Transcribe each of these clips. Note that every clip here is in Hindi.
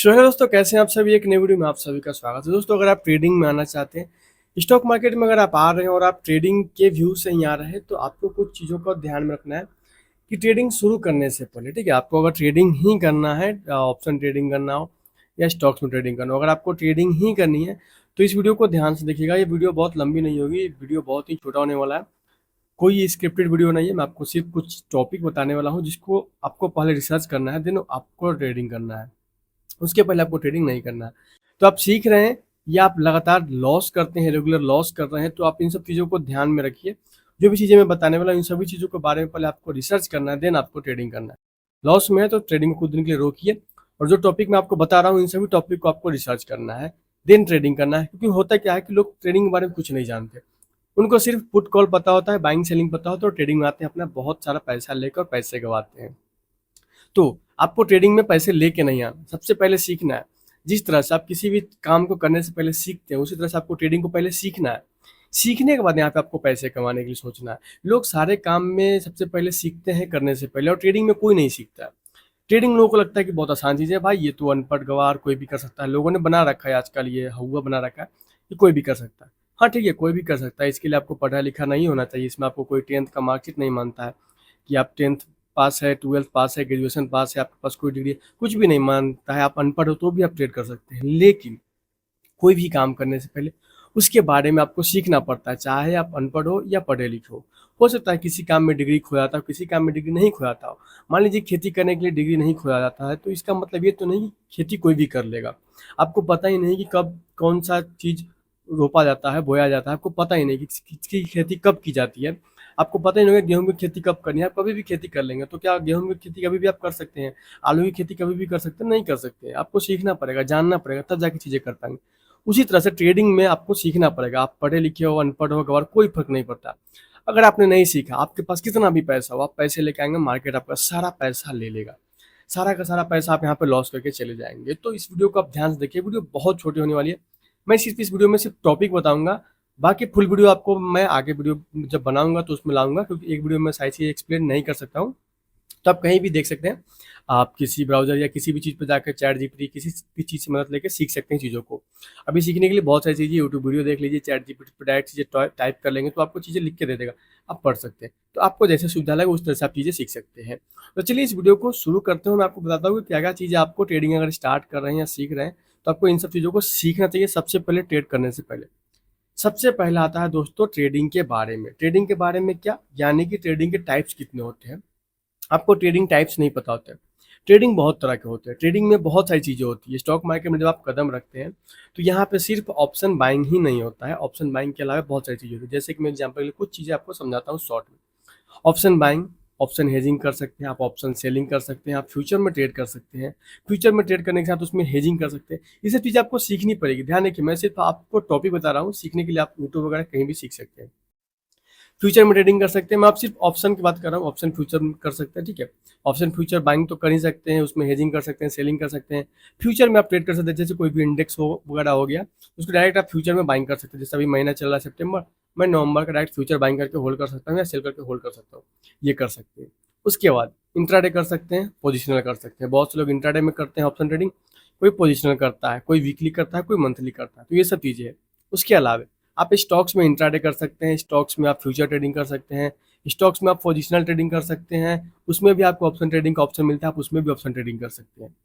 सो है दोस्तों, कैसे हैं आप सभी। एक नई वीडियो में आप सभी का स्वागत है। दोस्तों, अगर आप ट्रेडिंग में आना चाहते हैं, स्टॉक मार्केट में अगर आप आ रहे हैं और आप ट्रेडिंग के व्यू से ही आ रहे हैं, तो आपको कुछ चीज़ों का ध्यान में रखना है कि ट्रेडिंग शुरू करने से पहले, ठीक है, आपको अगर ट्रेडिंग ही करना है, ऑप्शन ट्रेडिंग करना हो या स्टॉक्स में ट्रेडिंग करना हो, अगर आपको ट्रेडिंग ही करनी है तो इस वीडियो को ध्यान से देखिएगा। ये वीडियो बहुत लंबी नहीं होगी, वीडियो बहुत ही छोटा होने वाला है। कोई स्क्रिप्टेड वीडियो नहीं है, मैं आपको सिर्फ कुछ टॉपिक बताने वाला हूँ जिसको आपको पहले रिसर्च करना है, देन आपको ट्रेडिंग करना है। उसके पहले आपको ट्रेडिंग नहीं करना है। तो आप सीख रहे हैं या आप लगातार लॉस करते हैं, रेगुलर लॉस कर रहे हैं, तो आप इन सब चीज़ों को ध्यान में रखिए। जो भी चीज़ें मैं बताने वाला हूं, इन सभी चीज़ों के बारे में पहले आपको रिसर्च करना है, देन आपको ट्रेडिंग करना है। लॉस में है तो ट्रेडिंग को कुछ दिन के लिए रोकिए, और जो टॉपिक मैं आपको बता रहा हूँ इन सभी टॉपिक को आपको रिसर्च करना है, देन ट्रेडिंग करना है। क्योंकि होता क्या है कि लोग ट्रेडिंग के बारे में कुछ नहीं जानते, उनको सिर्फ पुट कॉल पता होता है, बाइंग सेलिंग पता होता है, और ट्रेडिंग में आते हैं अपना बहुत सारा पैसा लेकर पैसे गंवाते हैं। तो आपको ट्रेडिंग में पैसे लेके नहीं आना, सबसे पहले सीखना है। जिस तरह से आप किसी भी काम को करने से पहले सीखते हैं, उसी तरह से आपको ट्रेडिंग को पहले सीखना है। सीखने के बाद यहाँ पे आपको पैसे कमाने के लिए सोचना है। लोग सारे काम में सबसे पहले सीखते हैं करने से पहले, और ट्रेडिंग में कोई नहीं सीखता है। ट्रेडिंग लोगों को लगता है कि बहुत आसान चीज़ है, भाई ये तो अनपढ़ गवार कोई भी कर सकता है, लोगों ने बना रखा है आजकल, ये हवा बना रखा है कि कोई भी कर सकता है। हाँ ठीक है, कोई भी कर सकता है, इसके लिए आपको पढ़ा लिखा नहीं होना चाहिए। इसमें आपको कोई 10th का मार्कशीट नहीं मानता है कि आप 10th पास है, 12th पास है, ग्रेजुएशन पास है, आपके पास कोई डिग्री, कुछ भी नहीं मानता है। आप अनपढ़ हो तो भी आप ट्रेड कर सकते हैं। लेकिन कोई भी काम करने से पहले उसके बारे में आपको सीखना पड़ता है, चाहे आप अनपढ़ हो या पढ़े लिखे हो सकता है किसी काम में डिग्री खो जाता हो, किसी काम में डिग्री नहीं खो जाता हो। मान लीजिए खेती करने के लिए डिग्री नहीं खोया जाता है, तो इसका मतलब ये तो नहीं कि खेती कोई भी कर लेगा। आपको पता ही नहीं कि कब कौन सा चीज़ रोपा जाता है, बोया जाता है, आपको पता ही नहीं कि किसकी खेती कब की जाती है। आपको पता ही नहीं होगा गेहूं की खेती कब करनी है, आप कभी भी खेती कर लेंगे। तो क्या गेहूं की खेती कभी भी आप कर सकते हैं? आलू की खेती कभी भी कर सकते हैं? नहीं कर सकते। आपको सीखना पड़ेगा, जानना पड़ेगा, तब जाके चीज़ें कर पाएंगे। उसी तरह से ट्रेडिंग में आपको सीखना पड़ेगा। आप पढ़े लिखे हो, अनपढ़ हो, गवार, कोई फर्क नहीं पड़ता। अगर आपने नहीं सीखा, आपके पास कितना भी पैसा हो, आप पैसे लेके आएंगे, मार्केट आपका सारा पैसा ले लेगा। सारा का सारा पैसा आप यहाँ पे लॉस करके चले जाएंगे। तो इस वीडियो को आप ध्यान से देखिए, वीडियो बहुत छोटी होने वाली है। मैं सिर्फ इस वीडियो में सिर्फ टॉपिक बताऊंगा, बाकी फुल वीडियो आपको मैं आगे वीडियो जब बनाऊंगा तो उसमें लाऊंगा, क्योंकि एक वीडियो में सारी चीज़ एक्सप्लेन नहीं कर सकता हूँ। तो आप कहीं भी देख सकते हैं, आप किसी ब्राउज़र या किसी भी चीज़ पर जाकर चैट जीपीटी किसी भी चीज़ से मदद लेकर सीख सकते हैं चीज़ों को। अभी सीखने के लिए बहुत सारी चीज़ें, यूट्यूब वीडियो देख लीजिए, चैट जीपीटी पर डायरेक्ट चीज़ें टाइप कर लेंगे तो आपको चीज़ें लिख के दे देगा, आप पढ़ सकते हैं। तो आपको जैसे सुविधा लगे उस तरह से आप चीज़ें सीख सकते हैं। तो चलिए इस वीडियो को शुरू करते हैं। मैं आपको बताता हूँ कि क्या क्या चीज़ें आपको ट्रेडिंग अगर स्टार्ट कर रहे हैं या सीख रहे हैं, तो आपको इन सब चीज़ों को सीखना चाहिए सबसे पहले ट्रेड करने से पहले। सबसे पहला आता है दोस्तों ट्रेडिंग के बारे में। ट्रेडिंग के बारे में क्या, यानी कि ट्रेडिंग के टाइप्स कितने होते हैं। आपको ट्रेडिंग टाइप्स नहीं पता होते हैं। ट्रेडिंग बहुत तरह के होते हैं, ट्रेडिंग में बहुत सारी चीज़ें होती है। स्टॉक मार्केट में जब आप कदम रखते हैं तो यहाँ पे सिर्फ ऑप्शन बाइंग ही नहीं होता है, ऑप्शन बाइंग के अलावा बहुत सारी चीज़ें होती है। जैसे कि मैं एग्जांपल के लिए कुछ चीज़ें आपको समझाता हूँ शॉर्ट में। ऑप्शन बाइंग, ऑप्शन हेजिंग कर सकते हैं आप, ऑप्शन सेलिंग कर सकते हैं आप, फ्यूचर में ट्रेड कर सकते हैं, फ्यूचर में ट्रेड करने के साथ उसमें हेजिंग कर सकते हैं। ये सब चीज़ें आपको सीखनी पड़ेगी। ध्यान रखिए, मैं सिर्फ आपको टॉपिक बता रहा हूँ, सीखने के लिए आप यूट्यूब वगैरह कहीं भी सीख सकते हैं। फ्यूचर में ट्रेडिंग कर सकते हैं, मैं आप सिर्फ ऑप्शन की बात कर रहा हूँ, ऑप्शन फ्यूचर में कर सकते हैं, ठीक है। ऑप्शन फ्यूचर बाइंग तो कर ही सकते हैं, उसमें हेजिंग कर सकते हैं, सेलिंग कर सकते हैं। फ्यूचर में आप ट्रेड कर सकते हैं, जैसे कोई भी इंडेक्स हो वगैरह हो गया, उसको डायरेक्ट आप फ्यूचर में बाइंग कर सकते हैं। जैसे अभी महीना चल रहा है सितंबर, मैं नवंबर का डायरेक्ट फ्यूचर बाइंग करके होल्ड कर सकता हूँ या सेल करके होल्ड कर सकता हूँ, ये कर सकते हैं। उसके बाद इंट्राडे कर सकते हैं, पोजिशनल कर सकते हैं। बहुत से लोग इंट्राडे में करते हैं ऑप्शन ट्रेडिंग, कोई पोजिशनल करता है, कोई वीकली करता है, कोई मंथली करता है, तो ये सब चीज़ें हैं। उसके अलावा आप स्टॉक्स में इंट्राडे कर सकते हैं, स्टॉक्स में आप फ्यूचर ट्रेडिंग कर सकते हैं, स्टॉक्स में आप पोजिशनल ट्रेडिंग कर सकते हैं, उसमें भी आपको ऑप्शन ट्रेडिंग का ऑप्शन मिलता है, आप उसमें भी ऑप्शन ट्रेडिंग कर सकते हैं।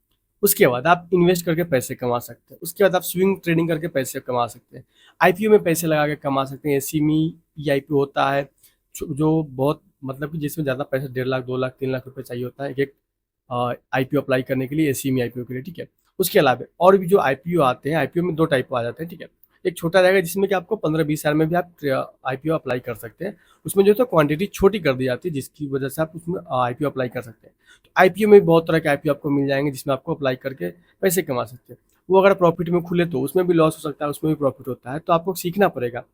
उसके बाद आप इन्वेस्ट करके पैसे कमा सकते हैं। उसके बाद आप स्विंग ट्रेडिंग करके पैसे कमा सकते हैं। आईपीओ में पैसे लगा के कमा सकते हैं। एसी में ई आईपीओ होता है जो बहुत मतलब कि जिसमें ज़्यादा पैसा 1.5 लाख 2 लाख 3 लाख रुपए चाहिए होता है एक आईपीओ अप्लाई करने के लिए, एसी में आईपीओ के लिए, ठीक है। उसके अलावा और भी जो आईपीओ आते हैं, आईपीओ में दो टाइप आ जाते हैं, ठीक है। एक छोटा रहेगा जिसमें कि आपको 15-20 हज़ार में भी आप आईपीओ अप्लाई कर सकते हैं। उसमें जो है तो क्वांटिटी छोटी कर दी जाती है, जिसकी वजह से आप उसमें आईपीओ अप्लाई कर सकते हैं। तो आईपीओ में भी बहुत तरह के आईपीओ आपको मिल जाएंगे जिसमें आपको अप्लाई करके पैसे कमा सकते हैं। वो अगर प्रॉफिट में खुले तो उसमें भी लॉस हो सकता है, उसमें भी प्रॉफिट होता है। तो आपको सीखना पड़ेगा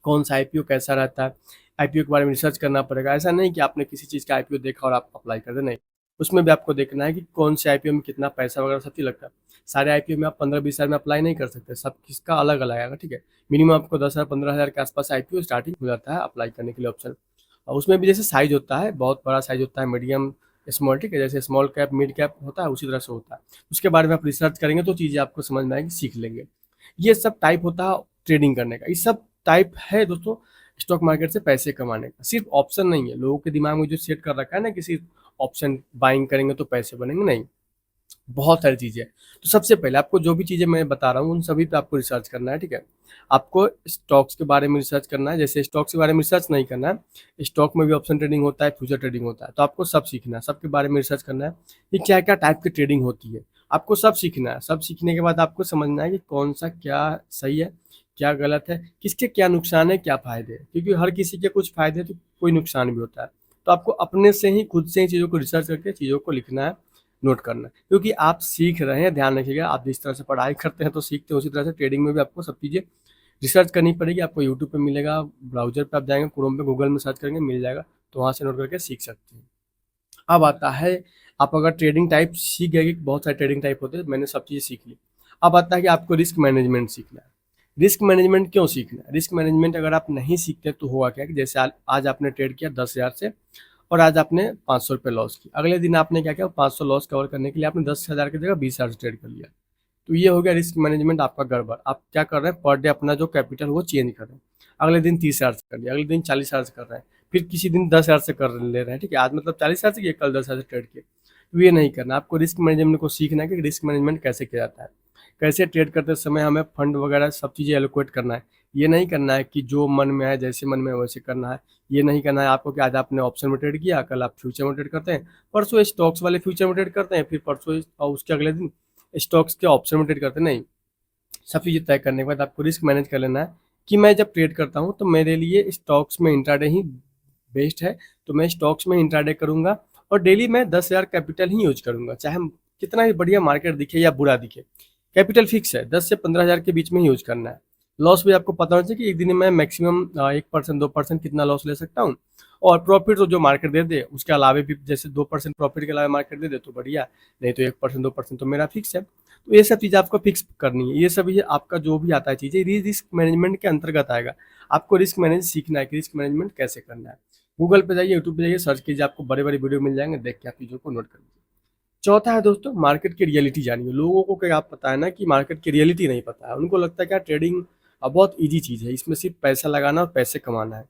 कौन सा आईपीओ कैसा रहता है, आईपीओ के बारे में रिसर्च करना पड़ेगा। ऐसा नहीं कि आपने किसी चीज़ का आईपीओ देखा और आप अप्लाई कर दे, नहीं। उसमें भी आपको देखना है कि कौन से आईपीओ में कितना पैसा वगैरह सब चीज़ लगता है। सारे आईपीओ में आप 15-20 हज़ार में अप्लाई नहीं कर सकते, सब किसका अलग अलग आएगा, ठीक है। मिनिमम आपको 10 हज़ार 15 हज़ार के आसपास आईपीओ स्टार्टिंग हो जाता है अप्लाई करने के लिए ऑप्शन। और उसमें भी जैसे साइज होता है, बहुत बड़ा साइज होता है, मीडियम स्मॉल, ठीक है, जैसे स्मॉल कैप मिड कैप होता है उसी तरह से होता है। उसके बारे में आप रिसर्च करेंगे तो चीज़ें आपको समझ में आएगी, सीख लेंगे। ये सब टाइप होता है ट्रेडिंग करने का। ये सब टाइप है दोस्तों स्टॉक मार्केट से पैसे कमाने का। सिर्फ ऑप्शन नहीं है, लोगों के दिमाग में जो सेट कर रखा है ना कि सिर्फ ऑप्शन बाइंग करेंगे तो पैसे बनेंगे, नहीं, बहुत सारी चीज़ें हैं। तो सबसे पहले आपको जो भी चीज़ें मैं बता रहा हूँ उन सभी पे आपको रिसर्च करना है, ठीक है। आपको स्टॉक्स के बारे में रिसर्च करना है, जैसे स्टॉक्स के बारे में रिसर्च नहीं करना है, स्टॉक में भी ऑप्शन ट्रेडिंग होता है, फ्यूचर ट्रेडिंग होता है, तो आपको सब सीखना है, सबके बारे में रिसर्च करना है कि क्या क्या टाइप की ट्रेडिंग होती है। आपको सब सीखना है। सब सीखने के बाद आपको समझना है कि कौन सा क्या सही है, क्या गलत है, किसके क्या नुकसान है, क्या फ़ायदे हैं, क्योंकि हर किसी के कुछ फ़ायदे तो कोई नुकसान भी होता है। तो आपको अपने से ही खुद से ही चीज़ों को रिसर्च करके चीज़ों को लिखना है, नोट करना है, क्योंकि आप सीख रहे हैं। ध्यान रखिएगा, आप जिस तरह से पढ़ाई करते हैं तो सीखते हैं, उसी तरह से ट्रेडिंग में भी आपको सब चीज़ें रिसर्च करनी पड़ेगी। आपको यूट्यूब पे मिलेगा, ब्राउजर पे आप जाएंगे, क्रोम पे, गूगल में सर्च करेंगे, मिल जाएगा, तो वहाँ से नोट करके सीख सकते हैं। अब आता है, आप अगर ट्रेडिंग टाइप सीख गए कि बहुत सारे ट्रेडिंग टाइप होते हैं, मैंने सब चीज़ें सीख ली। अब आता है कि आपको रिस्क मैनेजमेंट सीखना है। रिस्क मैनेजमेंट क्यों सीखना है? रिस्क मैनेजमेंट अगर आप नहीं सीखते तो होगा क्या कि जैसे आज आपने ट्रेड किया 10,000 से और आज आपने 500 रुपये लॉस किया। अगले दिन आपने क्या किया, 500 लॉस कवर करने के लिए आपने 10,000 की जगह 20,000 से ट्रेड कर लिया। तो ये हो गया रिस्क मैनेजमेंट आपका गड़बड़। आप क्या कर रहे हैं, पर डे अपना जो कैपिटल वो चेंज कर रहे हैं। अगले दिन 30,000 से कर लिया, अगले दिन 40,000 से कर रहे हैं, फिर किसी दिन 10,000 से कर ले रहे हैं, ठीक है। आज मतलब 40,000 से किए, कल 10,000 से ट्रेड किए, तो ये नहीं करना। आपको रिस्क मैनेजमेंट को सीखना है कि रिस्क मैनेजमेंट कैसे किया जाता है, कैसे ट्रेड करते समय हमें फंड वगैरह सब चीज़ें एलोकेट करना है। ये नहीं करना है कि जो मन में आए, जैसे मन में वैसे करना है। ये नहीं करना है आपको कि आज आपने ऑप्शन में ट्रेड किया, कल आप फ्यूचर में ट्रेड करते हैं, परसों स्टॉक्स वाले फ्यूचर में ट्रेड करते हैं, फिर परसों और उसके अगले दिन स्टॉक्स के ऑप्शन में ट्रेड करते हैं, नहीं। सब चीज़ें तय करने के बाद आपको रिस्क मैनेज कर लेना है कि मैं जब ट्रेड करता हूँ तो मेरे लिए स्टॉक्स में इंट्राडे ही बेस्ट है, तो मैं स्टॉक्स में इंट्राडे करूँगा और डेली मैं 10,000 कैपिटल ही यूज करूँगा, चाहे कितना ही बढ़िया मार्केट दिखे या बुरा दिखे। कैपिटल फिक्स है, 10 से 15,000 के बीच में ही यूज करना है। लॉस भी आपको पता होना चाहिए कि एक दिन में मैं मैक्सिमम 1% 2% कितना लॉस ले सकता हूँ, और प्रॉफिट तो जो मार्केट दे दे उसके अलावा भी, जैसे 2% प्रॉफिट के अलावा मार्केट दे दे तो बढ़िया, नहीं तो 1% 2% तो मेरा फिक्स है। तो ये सब चीज़ें आपको फिक्स करनी है। ये सब ये आपका जो भी आता है चीज़ें रिस्क मैनेजमेंट के अंतर्गत आएगा। आपको रिस्क मैनेज सीखना है कि रिस्क मैनेजमेंट कैसे करना है। गूगल पे जाइए, यूट्यूब पे जाइए, सर्च कीजिए, आपको बड़े बड़े वीडियो मिल जाएंगे, देख के आप चीज़ों को नोट कर लीजिए। चौथा है दोस्तों, मार्केट की रियलिटी जानिए। लोगों को क्या पता है ना कि मार्केट की रियलिटी नहीं पता है। उनको लगता है क्या ट्रेडिंग बहुत ईजी चीज़ है, इसमें सिर्फ पैसा लगाना और पैसे कमाना है,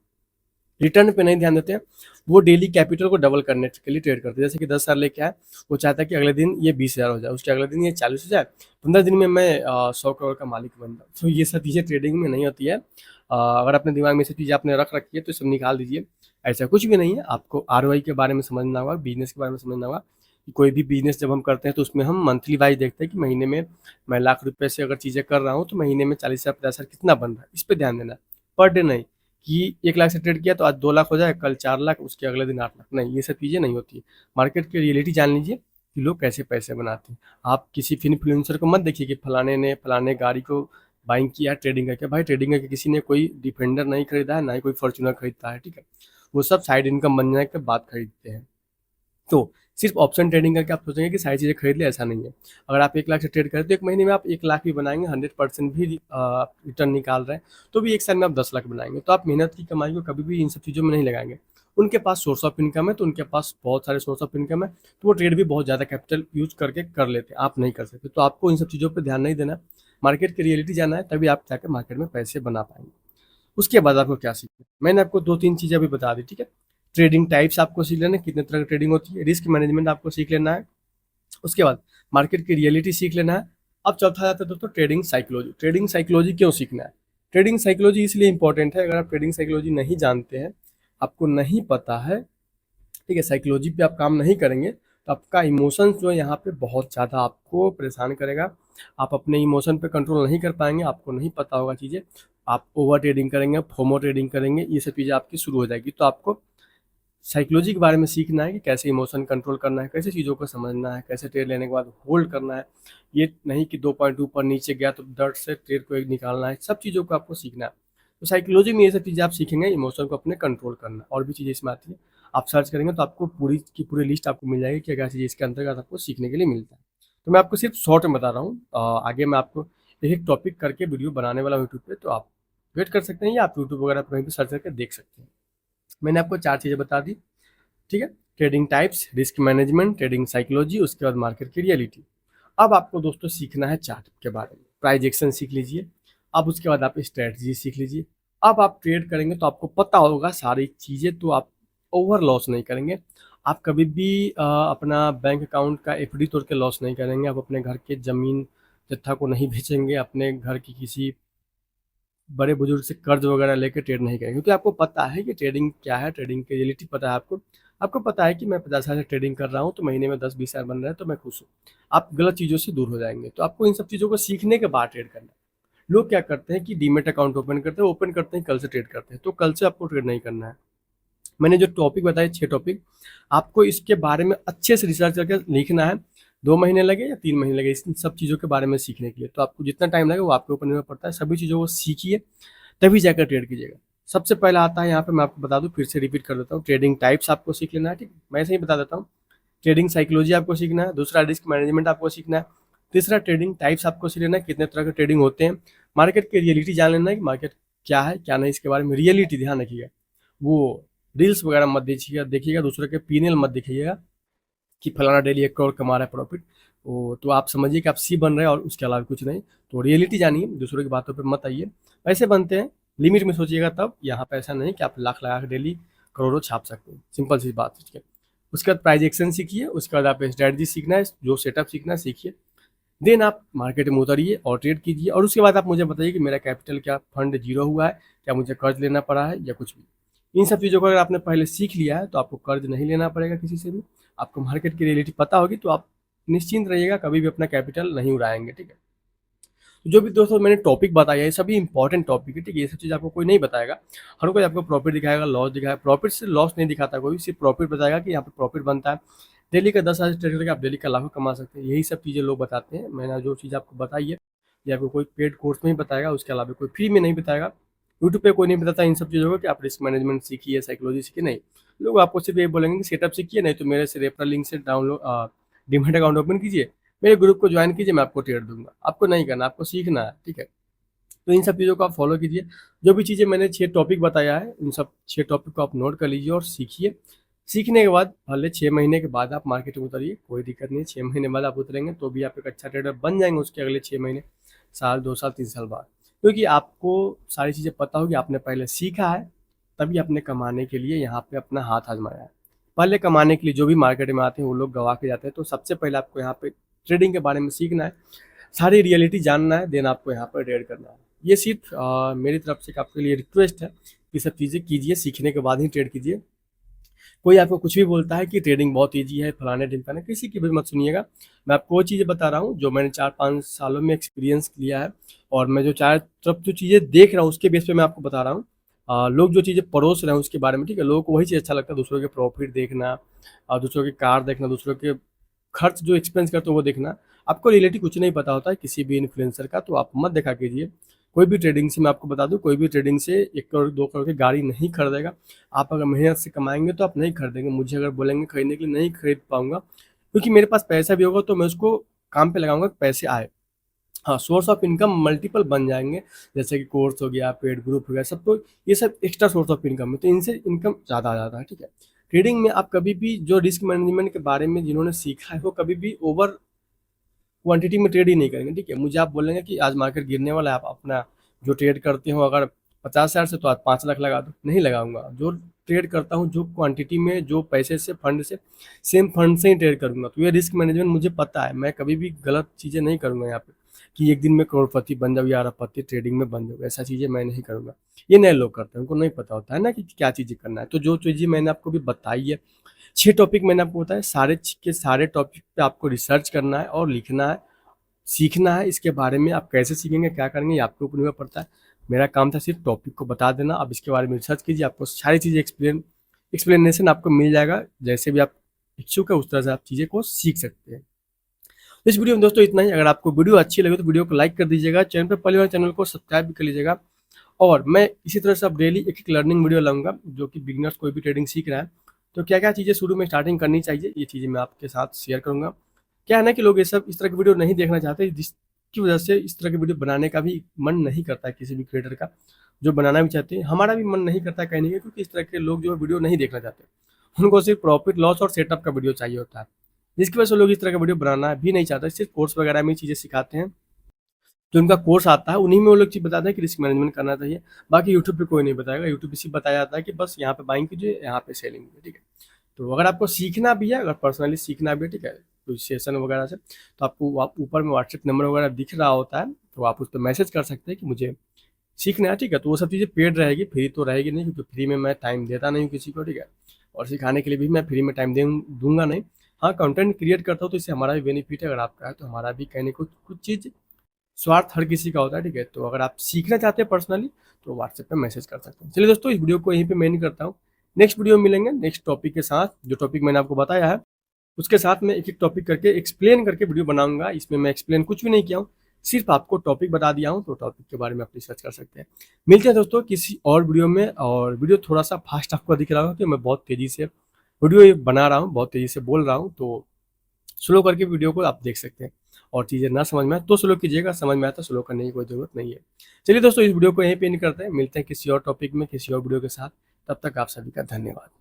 रिटर्न पे नहीं ध्यान देते हैं। वो डेली कैपिटल को डबल करने के लिए ट्रेड करते हैं। जैसे कि 10,000 लेके आए, वो चाहता है कि अगले दिन ये 20,000 हो जाए, उसके अगले दिन ये 40 हो जाए, 15 दिन में मैं 100 करोड़ का मालिक बन जाऊँ। तो ये सब चीज़ें ट्रेडिंग में नहीं होती है। अगर अपने दिमाग में ये सब चीज़ें आपने रख रखी है तो सब निकाल दीजिए। ऐसा कुछ भी नहीं है। आपको आरओआई के बारे में समझना होगा, बिजनेस के बारे में समझना होगा कि कोई भी बिजनेस जब हम करते हैं तो उसमें हम मंथली वाइज देखते हैं कि महीने में मैं लाख रुपए से अगर चीज़ें कर रहा हूँ तो महीने में 40,000 50,000 कितना बन रहा है, इस पर ध्यान देना है, पर डे नहीं कि 1 लाख से ट्रेड किया तो आज 2 लाख हो जाए, कल 4 लाख, उसके अगले दिन 8 लाख, नहीं, ये सब चीज़ें नहीं होती है। मार्केट की रियलिटी जान लीजिए कि लोग कैसे पैसे बनाते हैं। आप किसी इन्फ्लुएंसर को मत देखिए कि फलाने ने फलाने गाड़ी को बाइंग किया ट्रेडिंग करके। भाई ट्रेडिंग करके किसी ने कोई डिफेंडर नहीं खरीदा है, ना ही कोई फॉर्च्यूनर खरीदता है, ठीक है। वो सब साइड इनकम बनने के बाद खरीदते हैं। तो सिर्फ ऑप्शन ट्रेडिंग करके आप सोचेंगे कि सारी चीज़ें खरीद ले, ऐसा नहीं है। अगर आप 1 लाख से ट्रेड करें तो एक महीने में आप 1 लाख भी बनाएंगे, 100% भी रिटर्न निकाल रहे हैं, तो भी एक साल में आप 10 लाख बनाएंगे। तो आप मेहनत की कमाई को कभी भी इन सब चीज़ों में नहीं लगाएंगे। उनके पास सोर्स ऑफ इनकम है, तो उनके पास बहुत सारे सोर्स ऑफ इनकम है, तो वो ट्रेड भी बहुत ज़्यादा कैपिटल यूज करके कर लेते हैं, आप नहीं कर सकते। तो आपको इन सब चीज़ों पर ध्यान नहीं देना, मार्केट की रियलिटी जाना है, तभी आप जाकर मार्केट में पैसे बना पाएंगे। उसके बाद आपको क्या सीखना है, मैंने आपको 2-3 चीज़ें अभी बता दी, ठीक है। ट्रेडिंग टाइप्स आपको सीख लेना है, कितने तरह की ट्रेडिंग होती है, रिस्क मैनेजमेंट आपको सीख लेना है, उसके बाद मार्केट की रियलिटी सीख लेना है। अब चौथा आता है दोस्तों ट्रेडिंग साइकोलॉजी। ट्रेडिंग साइकोलॉजी क्यों सीखना है? ट्रेडिंग साइकोलॉजी इसलिए इंपॉर्टेंट है, अगर आप ट्रेडिंग साइकोलॉजी नहीं जानते हैं, आपको नहीं पता है, ठीक है, साइकोलॉजी पे आप काम नहीं करेंगे तो आपका इमोशंस जो है यहाँ पे बहुत ज़्यादा आपको परेशान करेगा। आप अपने इमोशन पे कंट्रोल नहीं कर पाएंगे, आपको नहीं पता होगा चीज़ें, आप ओवर ट्रेडिंग करेंगे, फोमो ट्रेडिंग करेंगे, ये सब चीज़ें आपकी शुरू हो जाएगी। तो आपको साइकोलॉजी के बारे में सीखना है कि कैसे इमोशन कंट्रोल करना है, कैसे चीज़ों को समझना है, कैसे ट्रेड लेने के बाद होल्ड करना है। ये नहीं कि 2 पॉइंट ऊपर नीचे गया तो दर्द से ट्रेड को एक निकालना है, सब चीज़ों को आपको सीखना है। तो साइकोलॉजी में ये सब चीज़ें आप सीखेंगे, इमोशन को अपने कंट्रोल करना, और भी चीज़ें इसमें आती है। आप सर्च करेंगे तो आपको पूरी की पूरी लिस्ट आपको मिल जाएगी कि क्या चीज़ इसके अंतर्गत आपको सीखने के लिए मिलता है। तो मैं आपको सिर्फ शॉर्ट में बता रहा हूँ, आगे मैं आपको एक एक टॉपिक करके वीडियो बनाने वाला हूँ यूट्यूब पे, तो आप वेट कर सकते हैं या आप यूट्यूब वगैरह पर कहीं भी सर्च करके देख सकते हैं। मैंने आपको 4 चीज़ें बता दी, ठीक है। Trading types, risk management, trading psychology, उसके बाद मार्केट की रियलिटी। अब आपको दोस्तों सीखना है चार्ट के बारे में, प्राइस एक्शन सीख लीजिए। अब उसके बाद आप स्ट्रेटजी सीख लीजिए। अब आप ट्रेड करेंगे तो आपको पता होगा सारी चीज़ें, तो आप ओवर लॉस नहीं करेंगे। आप कभी भी अपना बैंक अकाउंट का एफडी तोड़ के लॉस नहीं करेंगे। आप अपने घर के ज़मीन जत्था को नहीं बेचेंगे। अपने घर की किसी बड़े बुजुर्ग से कर्ज वगैरह लेके ट्रेड नहीं करेंगे, क्योंकि आपको पता है कि ट्रेडिंग क्या है, ट्रेडिंग की रियलिटी पता है आपको। आपको पता है कि मैं 50,000 से ट्रेडिंग कर रहा हूँ तो महीने में 10-20,000 बन रहा है तो मैं खुश हूँ। आप गलत चीज़ों से दूर हो जाएंगे। तो आपको इन सब चीज़ों को सीखने के बाद ट्रेड करना है। लोग क्या करते हैं कि डीमेट अकाउंट ओपन करते हैं, कल से ट्रेड करते हैं, तो कल से आपको ट्रेड नहीं करना है। मैंने जो टॉपिक बताए 6 टॉपिक, आपको इसके बारे में अच्छे से रिसर्च करके लिखना है। 2 महीने लगे या 3 महीने लगे इन सब चीज़ों के बारे में सीखने के लिए, तो आपको जितना टाइम लगे वो आपके ऊपर निर्भर पड़ता है। सभी चीज़ों को सीखिए तभी जाकर ट्रेड कीजिएगा। सबसे पहला आता है यहाँ पे, मैं आपको बता दूँ, फिर से रिपीट कर देता हूँ, ट्रेडिंग टाइप्स आपको सीख लेना है। ठीक, मैं ऐसे ही बता देता हूँ। ट्रेडिंग साइकोलॉजी आपको सीखना है। दूसरा रिस्क मैनेजमेंट आपको सीखना है। तीसरा ट्रेडिंग टाइप्स आपको सीख लेना है, कितने तरह के ट्रेडिंग होते हैं। मार्केट की रियलिटी जान लेना है कि मार्केट क्या है क्या नहीं, इसके बारे में रियलिटी ध्यान रखिएगा। वो रील्स वगैरह मत देखिएगा, दूसरे के पीएनएल मत देखिएगा कि फलाना डेली 1 करोड़ कमा रहा है प्रॉफिट। वो तो आप समझिए कि आप सी बन रहे हैं और उसके अलावा कुछ नहीं। तो रियलिटी जानिए, दूसरों की बातों पे मत आइए। पैसे बनते हैं, लिमिट में सोचिएगा तब। यहाँ पे ऐसा नहीं कि आप लाख लगा के डेली करोड़ों छाप सकते हैं, सिंपल सी बात है। उसके बाद प्राइस एक्शन सीखिए। उसके बाद आप स्ट्रैटेजी सीखना है, जो सेटअप सीखना है सीखिए। देन आप मार्केट में उतरिए और ट्रेड कीजिए। और उसके बाद आप मुझे बताइए कि मेरा कैपिटल क्या फंड जीरो हुआ है, क्या मुझे कर्ज लेना पड़ा है या कुछ भी। इन सब चीज़ों को अगर आपने पहले सीख लिया है तो आपको कर्ज नहीं लेना पड़ेगा किसी से भी। आपको मार्केट की रियलिटी पता होगी तो आप निश्चिंत रहिएगा, कभी भी अपना कैपिटल नहीं उड़ाएंगे। ठीक है, तो जो भी दोस्तों मैंने टॉपिक बताया है सभी इंपॉर्टेंट टॉपिक है। ठीक है, ये सब चीज़ आपको कोई नहीं बताएगा। हर कोई आपको प्रॉफिट दिखाएगा, लॉस दिखाएगा। प्रॉफिट से लॉस नहीं दिखाता कोई, सिर्फ प्रॉफिट बताएगा कि यहाँ पे प्रॉफिट बनता है। डेली का 10,000 ट्रेड करके आप डेली का लाखों कमा सकते हैं, यही सब चीज़ें लोग बताते हैं। मैंने जो चीज़ आपको बताई है ये आपको कोई पेड कोर्स में ही बताएगा, उसके अलावा कोई फ्री में नहीं बताएगा। यूट्यूब पे कोई नहीं बताता इन सब चीज़ों को कि आप रिस्क मैनेजमेंट सीखिए, साइकोलॉजी सीखिए, नहीं। लोग आपको सिर्फ ये बोलेंगे कि सेटअप सीखिए, नहीं तो मेरे से रेफरल लिंक से डाउनलोड डीमैट अकाउंट ओपन कीजिए, मेरे ग्रुप को ज्वाइन कीजिए, मैं आपको ट्रेड दूंगा। आपको नहीं करना, आपको सीखना है। ठीक है, तो इन सब चीज़ों को आप फॉलो कीजिए। जो भी चीज़ें मैंने 6 टॉपिक बताया है, उन सब 6 टॉपिक को आप नोट कर लीजिए और सीखिए। सीखने के बाद भले 6 महीने के बाद आप मार्केट में उतरिए, कोई दिक्कत नहीं है। 6 महीने बाद आप उतरेंगे तो भी आप एक अच्छा ट्रेडर बन जाएंगे उसके अगले 6 महीने, साल, 2 साल, 3 साल बाद, क्योंकि आपको सारी चीज़ें पता होगी, आपने पहले सीखा है, तभी आपने कमाने के लिए यहाँ पे अपना हाथ आजमाया है। पहले कमाने के लिए जो भी मार्केट में आते हैं वो लोग गवा के जाते हैं। तो सबसे पहले आपको यहाँ पे ट्रेडिंग के बारे में सीखना है, सारी रियलिटी जानना है, देन आपको यहाँ पर ट्रेड करना है। ये सिर्फ मेरी तरफ से आपके लिए रिक्वेस्ट है, ये सब चीज़ें कीजिए, सीखने के बाद ही ट्रेड कीजिए। कोई आपको कुछ भी बोलता है कि ट्रेडिंग बहुत ईजी है, फलाने ढिमकाने, किसी की भी मत सुनिएगा। मैं आपको वो चीज़ें बता रहा हूँ जो मैंने 4-5 सालों में एक्सपीरियंस लिया है, और मैं जो चार तरफ जो चीज़ें देख रहा हूँ उसके बेस पे मैं आपको बता रहा हूँ। लोग जो चीज़ें परोस रहे हैं उसके बारे में, ठीक है, लोगों को वही चीज़ अच्छा लगता है, दूसरों के प्रॉफिट देखना और दूसरों के कार देखना, दूसरों के खर्च जो एक्सपेंस करते हो वो देखना। आपको रिलेटिव कुछ नहीं पता होता है किसी भी इन्फ्लुएंसर का, तो आप मत देखा कीजिए। कोई भी ट्रेडिंग से, मैं आपको बता दूं, कोई भी ट्रेडिंग से 1 करोड़ 2 करोड़ की गाड़ी नहीं खरीदेगा। आप अगर मेहनत से कमाएंगे तो आप नहीं खरीदेंगे। मुझे अगर बोलेंगे खरीदने के लिए, नहीं खरीद पाऊंगा, क्योंकि मेरे पास पैसा भी होगा तो मैं उसको काम पे लगाऊंगा, पैसे आए। हाँ, सोर्स ऑफ इनकम मल्टीपल बन जाएंगे, जैसे कि कोर्स हो गया, पेड ग्रुप हो गया, सब। तो ये सब एक्स्ट्रा सोर्स ऑफ इनकम है, तो इनसे इनकम ज़्यादा आ जाता है। ठीक है, ट्रेडिंग में आप कभी भी जो रिस्क मैनेजमेंट के बारे में जिन्होंने सीखा है वो कभी भी ओवर क्वांटिटी में ट्रेड ही नहीं करेंगे। ठीक है, मुझे आप बोलेंगे कि आज मार्केट गिरने वाला है, आप अपना जो ट्रेड करते हो अगर 50,000 से, तो आज 5 लाख लगा दो, नहीं लगाऊंगा। जो ट्रेड करता हूँ जो क्वांटिटी में, जो पैसे से, फंड से, सेम फंड से ही ट्रेड करूंगा। तो ये रिस्क मैनेजमेंट मुझे पता है, मैं कभी भी गलत चीज़ें नहीं करूंगा यहाँ पे कि एक दिन में करोड़पति बन जाऊँ या अरबपति ट्रेडिंग में बन जाऊँ, ऐसा चीज़ें मैं नहीं करूँगा। ये नए लोग करते हैं, उनको नहीं पता होता है ना कि क्या चीज़ें करना है। तो जो चीज़ें मैंने आपको भी बताई है, 6 टॉपिक मैंने आपको बताया, सारे के सारे टॉपिक पे आपको रिसर्च करना है और लिखना है, सीखना है। इसके बारे में आप कैसे सीखेंगे, क्या करेंगे, ये आपके ऊपर निर्भर पड़ता है। मेरा काम था सिर्फ टॉपिक को बता देना, आप इसके बारे में रिसर्च कीजिए, आपको सारी चीज़ें एक्सप्लेनेशन आपको मिल जाएगा। जैसे भी आप इच्छुक है उस तरह से आप चीज़ें को सीख सकते हैं। इस वीडियो में दोस्तों इतना ही। अगर आपको वीडियो अच्छी लगे तो वीडियो को लाइक कर दीजिएगा, चैनल पर पहली बार चैनल को सब्सक्राइब भी कर लीजिएगा। और मैं इसी तरह से अब डेली एक एक लर्निंग वीडियो लाऊंगा, जो कि बिगिनर्स कोई भी ट्रेडिंग सीख रहा है तो क्या क्या चीज़ें शुरू में स्टार्टिंग करनी चाहिए, ये चीज़ें मैं आपके साथ शेयर करूंगा। क्या है ना कि लोग ये सब इस तरह की वीडियो नहीं देखना चाहते, जिसकी वजह से इस तरह की वीडियो बनाने का भी मन नहीं करता है किसी भी क्रिएटर का। जो बनाना भी चाहते हैं, हमारा भी मन नहीं करता कहने का, क्योंकि इस तरह के लोग जो है वीडियो नहीं देखना चाहते। उनको सिर्फ प्रॉफिट लॉस और सेटअप का वीडियो चाहिए होता है, जिसकी वजह से लोग इस तरह का वीडियो बनाना भी नहीं चाहते। सिर्फ कोर्स वगैरह में चीज़ें सिखाते हैं, जो उनका कोर्स आता है उन्हीं में वो लोग चीज़ बताते हैं कि रिस्क मैनेजमेंट करना चाहिए। बाकी यूट्यूब पे कोई नहीं बताएगा, यूट्यूब पे सिर्फ बताया जाता है कि बस यहाँ पे बाइंग कीजिए, यहाँ पे सेलिंग कीजिए, ठीक है। तो अगर आपको सीखना भी है, अगर पर्सनली सीखना भी है, ठीक है, कोई सेशन वगैरह से, तो आपको आप ऊपर में व्हाट्सएप नंबर वगैरह दिख रहा होता है, तो आप उस पर मैसेज कर सकते हैं कि मुझे सीखना है, ठीक है। तो वो सब चीज़ें पेड रहेगी, फ्री तो रहेगी नहीं, क्योंकि फ्री में मैं टाइम देता नहीं हूँ किसी को, ठीक है। और सिखाने के लिए भी मैं फ्री में टाइम दूंगा नहीं। हाँ, कंटेंट क्रिएट करता हूँ तो इससे हमारा भी बेनिफिट है, अगर आपका है तो हमारा भी कहने को कुछ चीज़, स्वार्थ हर किसी का होता है, ठीक है। तो अगर आप सीखना चाहते हैं पर्सनली तो व्हाट्सएप पे मैसेज कर सकते हैं। चलिए दोस्तों, इस वीडियो को यहीं पे मैं एंड करता हूँ। नेक्स्ट वीडियो में मिलेंगे नेक्स्ट टॉपिक के साथ। जो टॉपिक मैंने आपको बताया है उसके साथ मैं एक एक टॉपिक करके एक्सप्लेन करके वीडियो बनाऊंगा। इसमें मैं एक्सप्लेन कुछ भी नहीं किया हूँ, सिर्फ आपको टॉपिक बता दिया हूँ, तो टॉपिक के बारे में आप रिसर्च कर सकते हैं। मिलते हैं दोस्तों किसी और वीडियो में। और वीडियो थोड़ा सा फास्ट आपको दिख रहा होगा कि मैं बहुत तेज़ी से वीडियो बना रहा हूँ, बहुत तेज़ी से बोल रहा हूँ, तो स्लो करके वीडियो को आप देख सकते हैं। और चीज़ें ना समझ में आए तो स्लो कीजिएगा, समझ में आए तो स्लो करने की कोई ज़रूरत नहीं है। चलिए दोस्तों, इस वीडियो को यहीं पे एंड करते हैं। मिलते हैं किसी और टॉपिक में किसी और वीडियो के साथ। तब तक आप सभी का धन्यवाद।